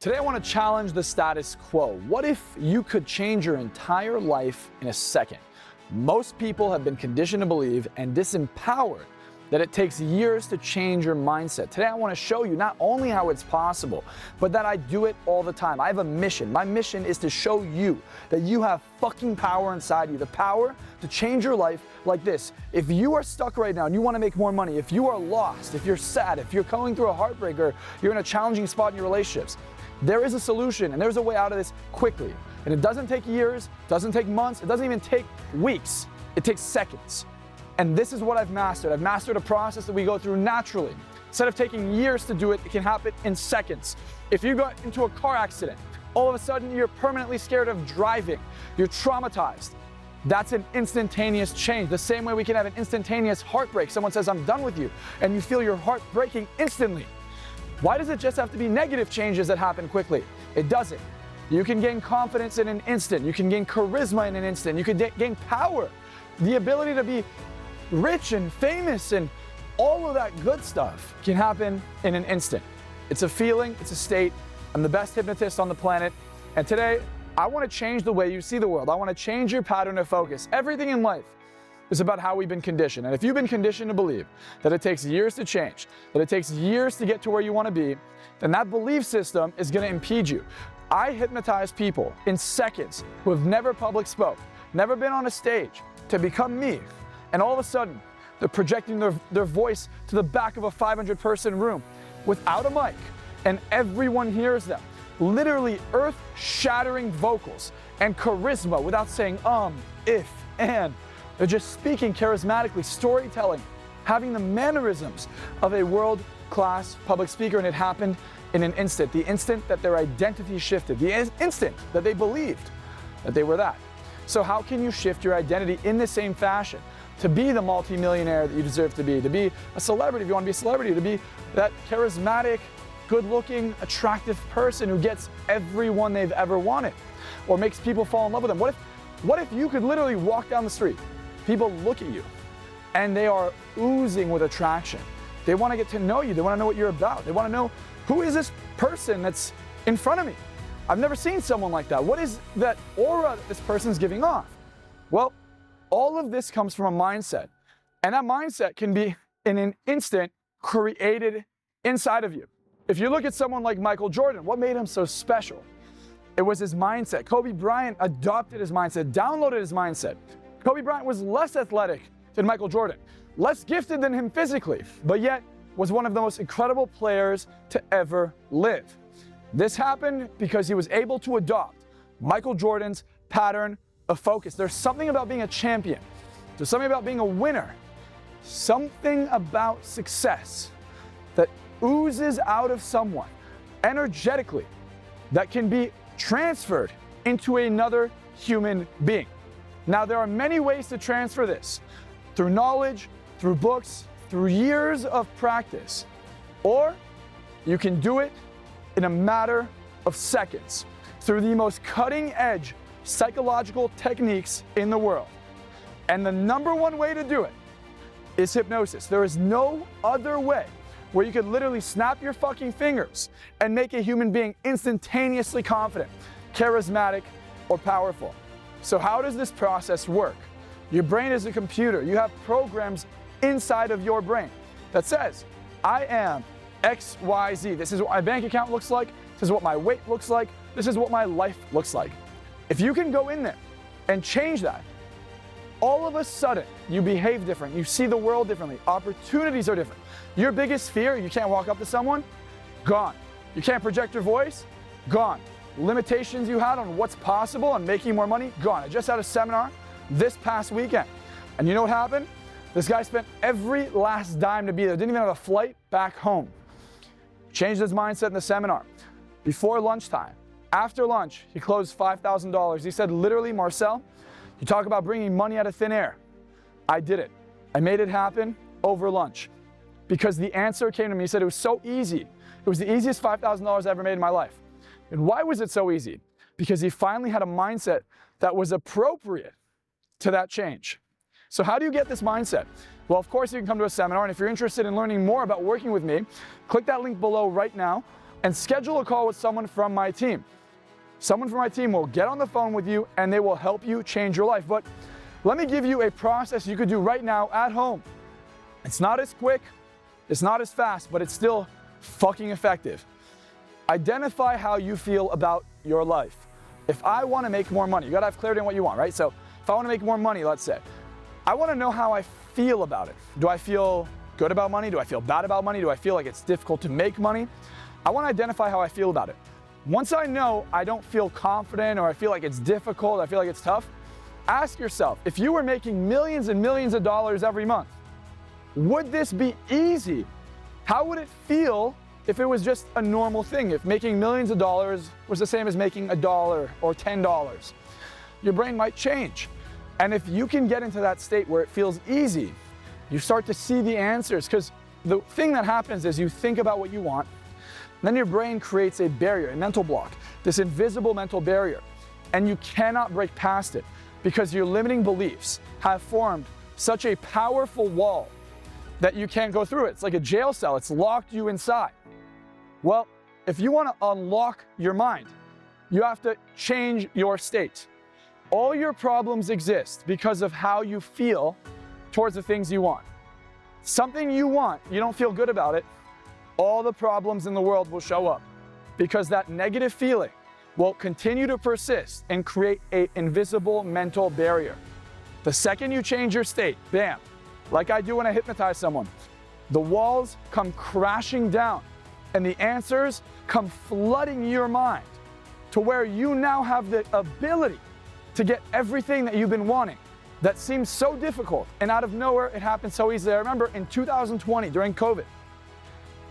Today I want to challenge the status quo. What if you could change your entire life in a second? Most people have been conditioned to believe and disempowered that it takes years to change your mindset. Today I want to show you not only how it's possible, but that I do it all the time. I have a mission. My mission is to show you that you have fucking power inside you, the power to change your life like this. If you are stuck right now and you want to make more money, if you are lost, if you're sad, if you're going through a heartbreak or you're in a challenging spot in your relationships, there is a solution and there's a way out of this quickly. And it doesn't take years, it doesn't take months, it doesn't even take weeks. It takes seconds. And this is what I've mastered. I've mastered a process that we go through naturally. Instead of taking years to do it, it can happen in seconds. If you got into a car accident, all of a sudden you're permanently scared of driving, you're traumatized. That's an instantaneous change. The same way we can have an instantaneous heartbreak. Someone says, I'm done with you, and you feel your heart breaking instantly. Why does it just have to be negative changes that happen quickly? It doesn't. You can gain confidence in an instant. You can gain charisma in an instant. You can gain power, the ability to be rich and famous, and all of that good stuff can happen in an instant. It's a feeling, it's a state. I'm the best hypnotist on the planet. And today, I want to change the way you see the world. I want to change your pattern of focus. Everything in life is about how we've been conditioned. And if you've been conditioned to believe that it takes years to change, that it takes years to get to where you want to be, then that belief system is going to impede you. I hypnotize people in seconds who have never public spoke, never been on a stage, to become me. And all of a sudden, they're projecting their voice to the back of a 500-person room without a mic, and everyone hears them. Literally earth-shattering vocals and charisma without saying if, and. They're just speaking charismatically, storytelling, having the mannerisms of a world-class public speaker, and it happened in an instant. The instant that their identity shifted, the instant that they believed that they were that. So how can you shift your identity in the same fashion? To be the multimillionaire that you deserve to be a celebrity if you want to be a celebrity, to be that charismatic, good-looking, attractive person who gets everyone they've ever wanted or makes people fall in love with them. What if you could literally walk down the street, people look at you and they are oozing with attraction. They want to get to know you. They want to know what you're about. They want to know, who is this person that's in front of me? I've never seen someone like that. What is that aura that this person's giving off? Well, all of this comes from a mindset. And that mindset can be, in an instant, created inside of you. If you look at someone like Michael Jordan, what made him so special? It was his mindset. Kobe Bryant adopted his mindset, downloaded his mindset. Kobe Bryant was less athletic than Michael Jordan, less gifted than him physically, but yet was one of the most incredible players to ever live. This happened because he was able to adopt Michael Jordan's pattern of focus. There's something about being a champion. There's something about being a winner. Something about success that oozes out of someone energetically that can be transferred into another human being. Now, there are many ways to transfer this: through knowledge, through books, through years of practice, or you can do it in a matter of seconds through the most cutting-edge psychological techniques in the world. And the number one way to do it is hypnosis. There is no other way where you could literally snap your fucking fingers and make a human being instantaneously confident, charismatic, or powerful. So how does this process work? Your brain is a computer. You have programs inside of your brain that says, I am XYZ. This is what my bank account looks like. This is what my weight looks like. This is what my life looks like. If you can go in there and change that, all of a sudden you behave different. You see the world differently. Opportunities are different. Your biggest fear, you can't walk up to someone, gone. You can't project your voice, gone. Limitations you had on what's possible and making more money, gone. I just had a seminar this past weekend. And you know what happened? This guy spent every last dime to be there. Didn't even have a flight back home. Changed his mindset in the seminar. Before lunchtime, after lunch, he closed $5,000. He said, literally, Marczell, you talk about bringing money out of thin air. I did it. I made it happen over lunch because the answer came to me. He said it was so easy. It was the easiest $5,000 I ever made in my life. And why was it so easy? Because he finally had a mindset that was appropriate to that change. So how do you get this mindset? Well, of course, you can come to a seminar, and if you're interested in learning more about working with me, click that link below right now and schedule a call with someone from my team. Someone from my team will get on the phone with you and they will help you change your life. But let me give you a process you could do right now at home. It's not as quick, it's not as fast, but it's still fucking effective. Identify how you feel about your life. If I want to make more money, you gotta have clarity on what you want, right? So if I want to make more money, let's say, I want to know how I feel about it. Do I feel good about money? Do I feel bad about money? Do I feel like it's difficult to make money? I want to identify how I feel about it. Once I know I don't feel confident or I feel like it's difficult, I feel like it's tough, ask yourself, if you were making millions and millions of dollars every month, would this be easy? How would it feel if it was just a normal thing? If making millions of dollars was the same as making $1 or $10, your brain might change. And if you can get into that state where it feels easy, you start to see the answers, because the thing that happens is you think about what you want, and then your brain creates a barrier, a mental block, this invisible mental barrier, and you cannot break past it because your limiting beliefs have formed such a powerful wall that you can't go through it. It's like a jail cell, it's locked you inside. Well, if you want to unlock your mind, you have to change your state. All your problems exist because of how you feel towards the things you want. Something you want, you don't feel good about it, all the problems in the world will show up because that negative feeling will continue to persist and create an invisible mental barrier. The second you change your state, bam, like I do when I hypnotize someone, the walls come crashing down and the answers come flooding your mind to where you now have the ability to get everything that you've been wanting that seems so difficult, and out of nowhere it happened so easily. I remember in 2020 during COVID,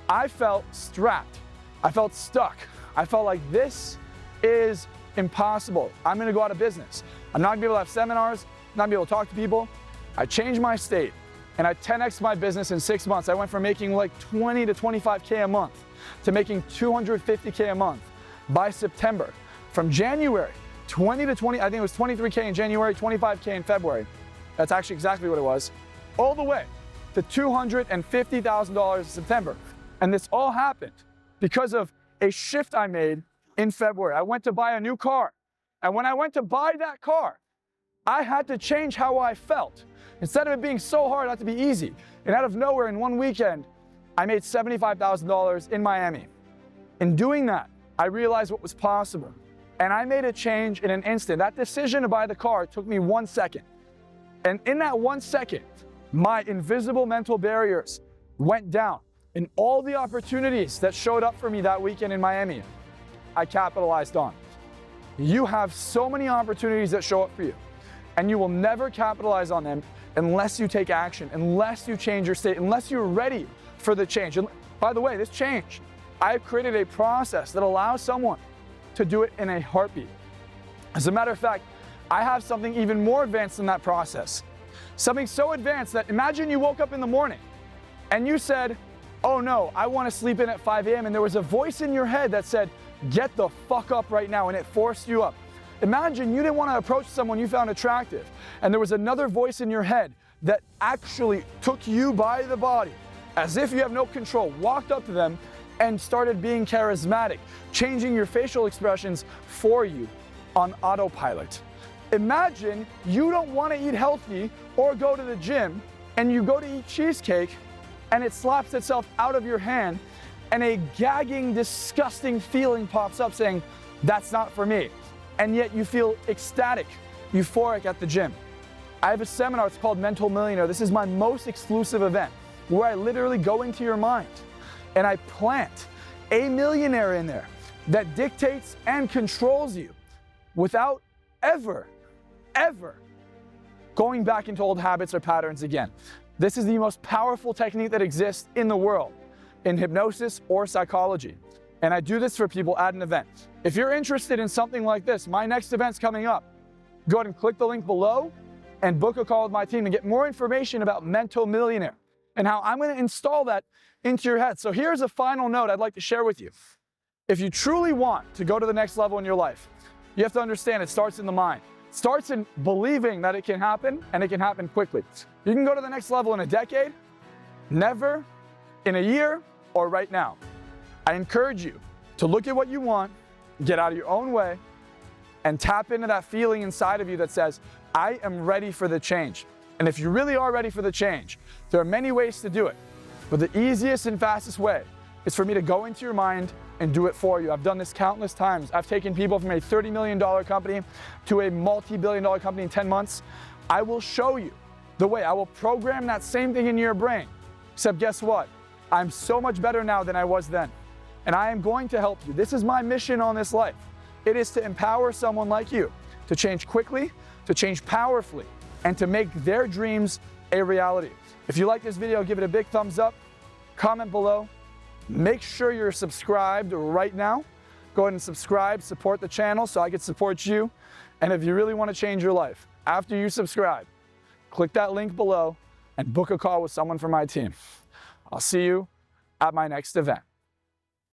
I felt strapped, I felt stuck, I felt like this is impossible. I'm gonna go out of business. I'm not gonna be able to have seminars, not gonna be able to talk to people. I changed my state and I 10x'd my business in 6 months. I went from making like 20 to 25K a month to making 250K a month by September. From January, 20 to 20, I think it was 23K in January, 25K in February. That's actually exactly what it was. All the way to $250,000 in September. And this all happened because of a shift I made in February. I went to buy a new car. And when I went to buy that car, I had to change how I felt. Instead of it being so hard, it had to be easy. And out of nowhere, in one weekend, I made $75,000 in Miami. In doing that, I realized what was possible. And I made a change in an instant. That decision to buy the car took me 1 second. And in that 1 second, my invisible mental barriers went down. And all the opportunities that showed up for me that weekend in Miami, I capitalized on. You have so many opportunities that show up for you, and you will never capitalize on them unless you take action, unless you change your state, unless you're ready for the change. And by the way, this change, I've created a process that allows someone to do it in a heartbeat. As a matter of fact, I have something even more advanced than that process. Something so advanced that imagine you woke up in the morning and you said, oh no, I want to sleep in at 5 a.m. and there was a voice in your head that said, get the fuck up right now, and it forced you up. Imagine you didn't want to approach someone you found attractive and there was another voice in your head that actually took you by the body, as if you have no control, walked up to them and started being charismatic, changing your facial expressions for you on autopilot. Imagine you don't want to eat healthy or go to the gym and you go to eat cheesecake and it slaps itself out of your hand and a gagging, disgusting feeling pops up saying, that's not for me. And yet you feel ecstatic, euphoric at the gym. I have a seminar, it's called Mental Millionaire. This is my most exclusive event where I literally go into your mind and I plant a millionaire in there that dictates and controls you without ever going back into old habits or patterns again. This is the most powerful technique that exists in the world in hypnosis or psychology. And I do this for people at an event. If you're interested in something like this, my next event's coming up. Go ahead and click the link below and book a call with my team and get more information about Mental Millionaire and how I'm going to install that into your head. So here's a final note I'd like to share with you. If you truly want to go to the next level in your life, you have to understand it starts in the mind. It starts in believing that it can happen, and it can happen quickly. You can go to the next level in a decade, never, in a year, or right now. I encourage you to look at what you want, get out of your own way, and tap into that feeling inside of you that says, I am ready for the change. And if you really are ready for the change, there are many ways to do it. But the easiest and fastest way is for me to go into your mind and do it for you. I've done this countless times. I've taken people from a $30 million company to a multi-billion-dollar company in 10 months. I will show you the way. I will program that same thing in your brain. Except guess what? I'm so much better now than I was then. And I am going to help you. This is my mission on this life. It is to empower someone like you to change quickly, to change powerfully, and to make their dreams a reality. If you like this video, give it a big thumbs up, comment below. Make sure you're subscribed right now. Go ahead and subscribe, support the channel so I can support you. And if you really want to change your life, after you subscribe, click that link below and book a call with someone from my team. I'll see you at my next event.